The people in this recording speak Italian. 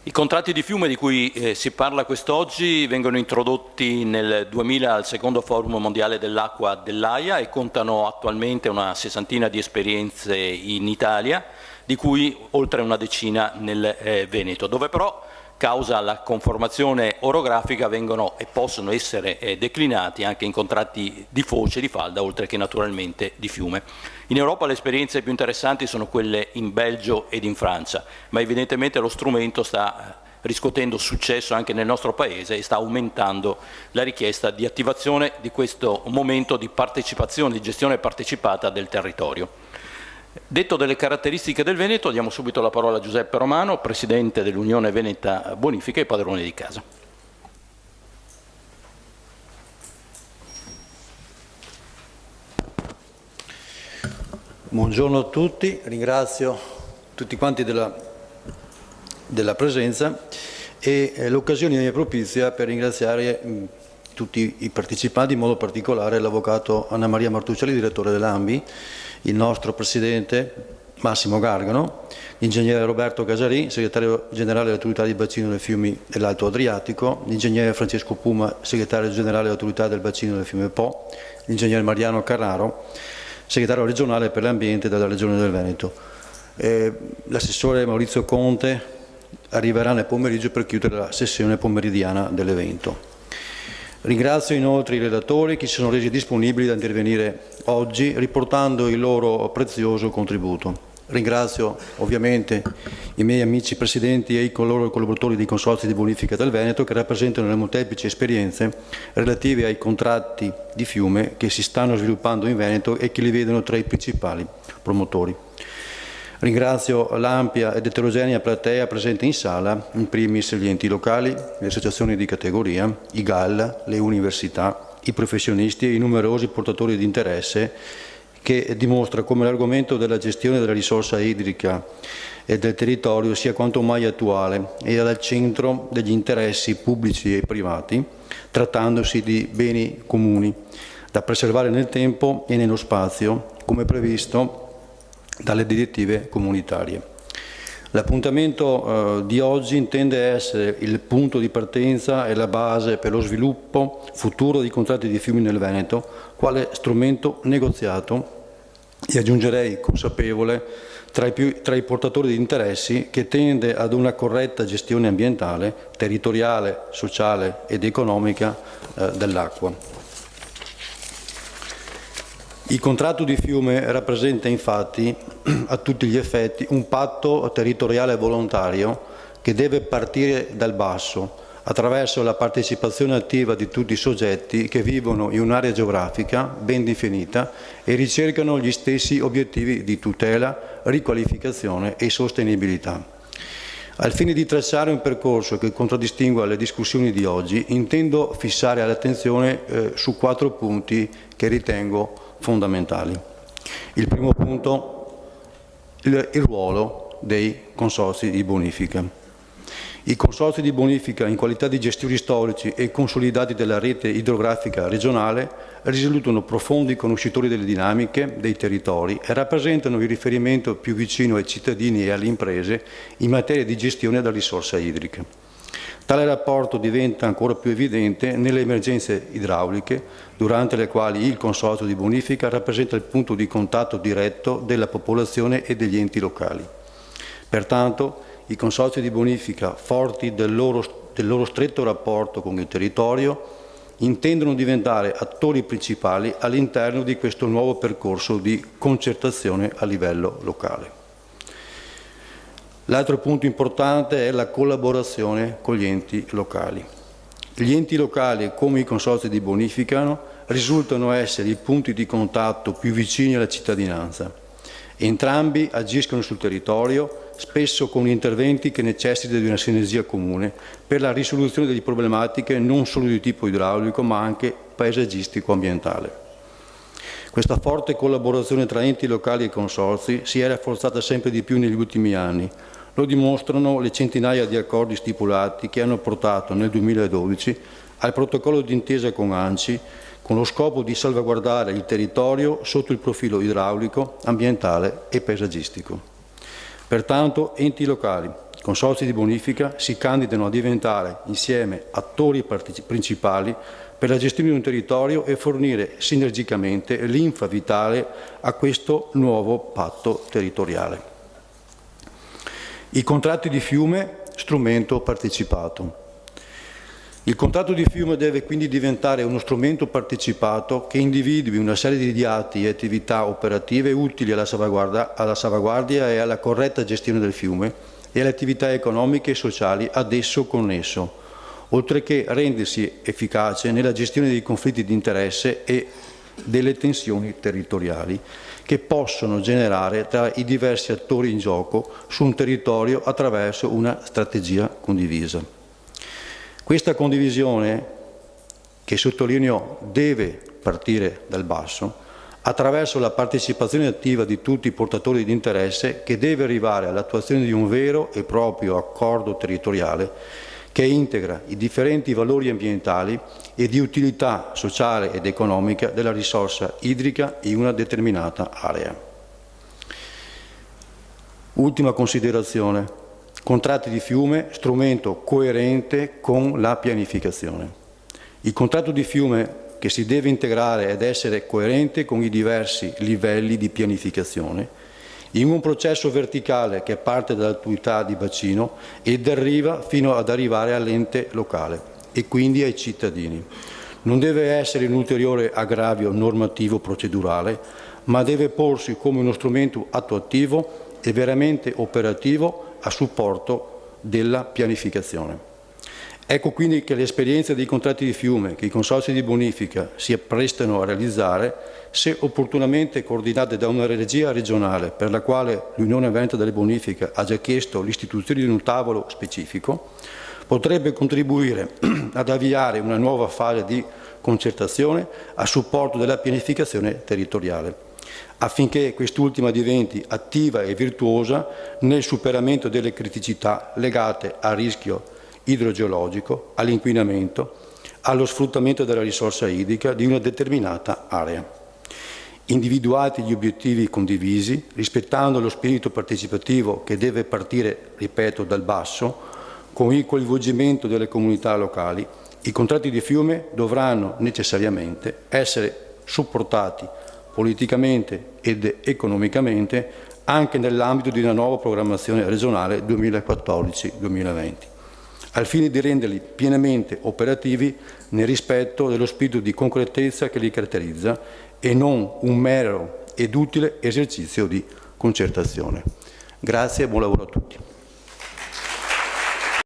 I contratti di fiume di cui si parla quest'oggi vengono introdotti nel 2000 al secondo Forum Mondiale dell'Acqua dell'Aia e contano attualmente una sessantina di esperienze in Italia, di cui oltre una decina nel Veneto, dove però, causa la conformazione orografica, vengono e possono essere declinati anche in contratti di foce, di falda, oltre che naturalmente di fiume. In Europa le esperienze più interessanti sono quelle in Belgio ed in Francia, ma evidentemente lo strumento sta riscuotendo successo anche nel nostro Paese e sta aumentando la richiesta di attivazione di questo momento di partecipazione, di gestione partecipata del territorio. Detto delle caratteristiche del Veneto, diamo subito la parola a Giuseppe Romano, Presidente dell'Unione Veneta Bonifica e padrone di casa. Buongiorno a tutti, ringrazio tutti quanti della presenza e l'occasione mi è propizia per ringraziare tutti i partecipanti, in modo particolare l'avvocato Anna Maria Martucciali, direttore dell'ANBI, il nostro Presidente Massimo Gargano, l'ingegnere Roberto Casarin, segretario generale dell'Autorità di Bacino dei Fiumi dell'Alto Adriatico, l'ingegnere Francesco Puma, segretario generale dell'Autorità del Bacino del Fiume Po, l'ingegnere Mariano Carraro, segretario regionale per l'ambiente della Regione del Veneto. L'assessore Maurizio Conte arriverà nel pomeriggio per chiudere la sessione pomeridiana dell'evento. Ringrazio inoltre i relatori che si sono resi disponibili da intervenire oggi riportando il loro prezioso contributo. Ringrazio ovviamente i miei amici presidenti e i loro collaboratori dei consorzi di bonifica del Veneto che rappresentano le molteplici esperienze relative ai contratti di fiume che si stanno sviluppando in Veneto e che li vedono tra i principali promotori. Ringrazio l'ampia ed eterogenea platea presente in sala, in primis gli enti locali, le associazioni di categoria, i GAL, le università, i professionisti e i numerosi portatori di interesse che dimostra come l'argomento della gestione della risorsa idrica e del territorio sia quanto mai attuale e al centro degli interessi pubblici e privati, trattandosi di beni comuni da preservare nel tempo e nello spazio, come previsto dalle direttive comunitarie. L'appuntamento di oggi intende essere il punto di partenza e la base per lo sviluppo futuro dei contratti di fiumi nel Veneto, quale strumento negoziato e aggiungerei consapevole tra i portatori di interessi che tende ad una corretta gestione ambientale, territoriale, sociale ed economica dell'acqua. Il contratto di fiume rappresenta infatti a tutti gli effetti un patto territoriale volontario che deve partire dal basso, attraverso la partecipazione attiva di tutti i soggetti che vivono in un'area geografica ben definita e ricercano gli stessi obiettivi di tutela, riqualificazione e sostenibilità. Al fine di tracciare un percorso che contraddistingua le discussioni di oggi, intendo fissare l'attenzione su 4 punti che ritengo fondamentali. Il primo punto, il ruolo dei consorzi di bonifica. I consorzi di bonifica, in qualità di gestori storici e consolidati della rete idrografica regionale, risultano profondi conoscitori delle dinamiche dei territori e rappresentano il riferimento più vicino ai cittadini e alle imprese in materia di gestione della risorsa idrica. Tale rapporto diventa ancora più evidente nelle emergenze idrauliche, durante le quali il consorzio di bonifica rappresenta il punto di contatto diretto della popolazione e degli enti locali. Pertanto, i consorzi di bonifica, forti del loro stretto rapporto con il territorio, intendono diventare attori principali all'interno di questo nuovo percorso di concertazione a livello locale. L'altro punto importante è la collaborazione con gli enti locali. Gli enti locali, come i consorzi di bonifica, risultano essere i punti di contatto più vicini alla cittadinanza. Entrambi agiscono sul territorio, spesso con interventi che necessitano di una sinergia comune per la risoluzione delle problematiche non solo di tipo idraulico ma anche paesaggistico-ambientale. Questa forte collaborazione tra enti locali e consorzi si è rafforzata sempre di più negli ultimi anni. Lo dimostrano le centinaia di accordi stipulati che hanno portato nel 2012 al protocollo d'intesa con ANCI con lo scopo di salvaguardare il territorio sotto il profilo idraulico, ambientale e paesaggistico. Pertanto enti locali, consorzi di bonifica si candidano a diventare insieme attori principali per la gestione di un territorio e fornire sinergicamente linfa vitale a questo nuovo patto territoriale. I contratti di fiume, strumento partecipato. Il contratto di fiume deve quindi diventare uno strumento partecipato che individui una serie di atti e attività operative utili alla salvaguardia e alla corretta gestione del fiume e alle attività economiche e sociali ad esso connesso, oltre che rendersi efficace nella gestione dei conflitti di interesse e delle tensioni territoriali che possono generare tra i diversi attori in gioco su un territorio attraverso una strategia condivisa. Questa condivisione, che sottolineo deve partire dal basso, attraverso la partecipazione attiva di tutti i portatori di interesse, che deve arrivare all'attuazione di un vero e proprio accordo territoriale che integra i differenti valori ambientali e di utilità sociale ed economica della risorsa idrica in una determinata area. Ultima considerazione. Contratti di fiume, strumento coerente con la pianificazione. Il contratto di fiume che si deve integrare ed essere coerente con i diversi livelli di pianificazione, in un processo verticale che parte dall'attività di bacino ed arriva fino ad arrivare all'ente locale e quindi ai cittadini. Non deve essere un ulteriore aggravio normativo procedurale, ma deve porsi come uno strumento attuativo e veramente operativo a supporto della pianificazione. Ecco quindi che le esperienze dei contratti di fiume che i consorzi di bonifica si apprestano a realizzare, se opportunamente coordinate da una regia regionale per la quale l'Unione Veneto delle Bonifiche ha già chiesto l'istituzione di un tavolo specifico, potrebbe contribuire ad avviare una nuova fase di concertazione a supporto della pianificazione territoriale, affinché quest'ultima diventi attiva e virtuosa nel superamento delle criticità legate al rischio idrogeologico, all'inquinamento, allo sfruttamento della risorsa idrica di una determinata area. Individuati gli obiettivi condivisi, rispettando lo spirito partecipativo che deve partire, ripeto, dal basso, con il coinvolgimento delle comunità locali, i contratti di fiume dovranno necessariamente essere supportati politicamente ed economicamente anche nell'ambito di una nuova programmazione regionale 2014-2020, al fine di renderli pienamente operativi nel rispetto dello spirito di concretezza che li caratterizza e non un mero ed utile esercizio di concertazione. Grazie e buon lavoro a tutti.